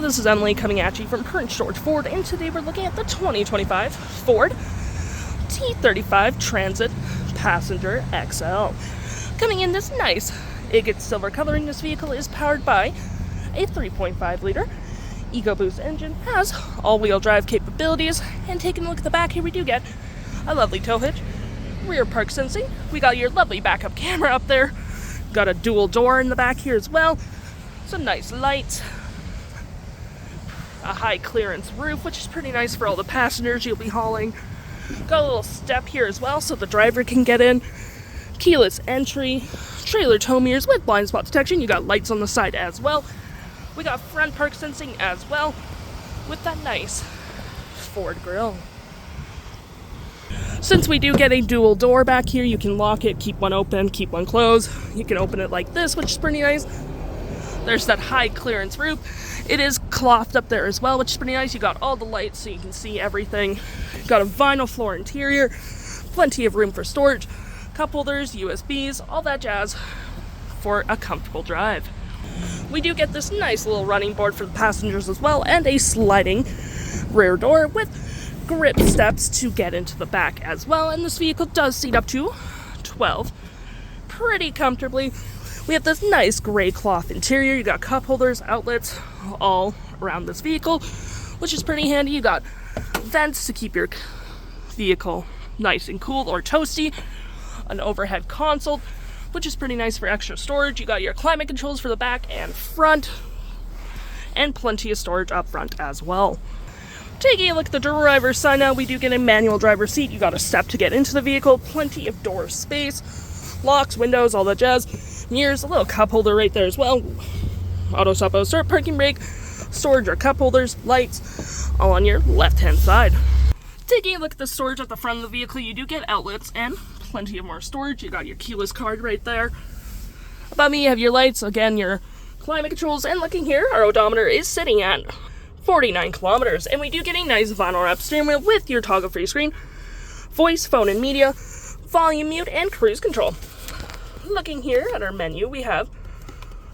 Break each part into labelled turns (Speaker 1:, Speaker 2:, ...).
Speaker 1: Hello, this is Emily coming at you from Current Storage Ford, and today we're looking at the 2025 Ford T-350 Transit Passenger XL. Coming in this nice Ingot Silver coloring, this vehicle is powered by a 3.5-liter EcoBoost engine, has all-wheel drive capabilities, and taking a look at the back here, we do get a lovely tow hitch, rear park sensing, we got your lovely backup camera up there, got a dual door in the back here as well, some nice lights, a high clearance roof, which is pretty nice for all the passengers you'll be hauling. Got a little step here as well so the driver can get in. Keyless entry, trailer tow mirrors with blind spot detection. You got lights on the side as well. We got front park sensing as well with that nice Ford grille. Since we do get a dual door back here, you can lock it, keep one open, keep one closed. You can open it like this, which is pretty nice. There's that high clearance roof. It is clothed up there as well, which is pretty nice. You got all the lights so you can see everything. Got a vinyl floor interior, plenty of room for storage, cup holders, USBs, all that jazz for a comfortable drive. We do get this nice little running board for the passengers as well, and a sliding rear door with grip steps to get into the back as well. And this vehicle does seat up to 12 pretty comfortably. We have this nice gray cloth interior. You got cup holders, outlets, all around this vehicle, which is pretty handy. You got vents to keep your vehicle nice and cool or toasty. An overhead console, which is pretty nice for extra storage. You got your climate controls for the back and front, and plenty of storage up front as well. Taking a look at the driver's side now, we do get a manual driver's seat. You got a step to get into the vehicle, plenty of door space, locks, windows, all that jazz. Mirrors, a little cup holder right there as well. Auto stop, auto start, parking brake, storage or cup holders, lights, all on your left-hand side. Taking a look at the storage at the front of the vehicle, you do get outlets and plenty of more storage. You got your keyless card right there. Above me, you have your lights, again, your climate controls, and looking here, our odometer is sitting at 49 kilometers. And we do get a nice vinyl wrap steering wheel with your toggle-free screen, voice, phone, and media, volume mute, and cruise control. Looking here at our menu, we have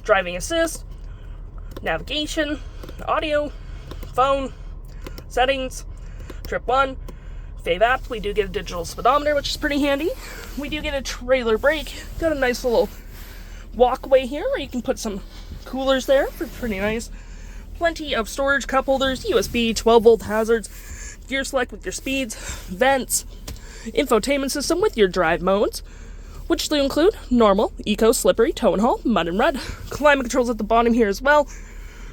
Speaker 1: driving assist, navigation, audio, phone, settings, trip 1, fave apps. We do get a digital speedometer, which is pretty handy. We do get a trailer brake. Got a nice little walkway here where you can put some coolers there for pretty nice. Plenty of storage, cup holders, USB, 12-volt hazards, gear select with your speeds, vents, infotainment system with your drive modes, which do include normal, eco, slippery, tow and haul, mud and rut. Climate controls at the bottom here as well.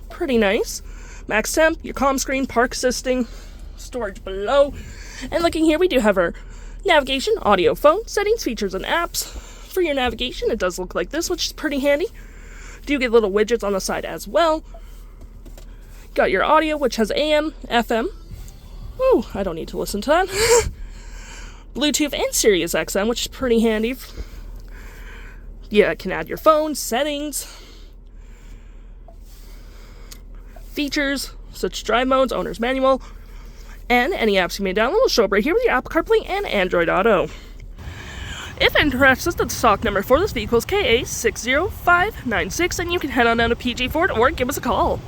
Speaker 1: Pretty nice. Max temp, your comm screen, park assisting, storage below. And looking here, we do have our navigation, audio, phone, settings, features, and apps. For your navigation, it does look like this, which is pretty handy. Do get little widgets on the side as well. Got your audio, which has AM, FM. Ooh, I don't need to listen to that. Bluetooth and SiriusXM, which is pretty handy. Yeah, it can add your phone, settings, features, such as drive modes, owner's manual, and any apps you may download will show up right here with your Apple CarPlay and Android Auto. If interested, the stock number for this vehicle is KA60596, and you can head on down to PG Ford or give us a call.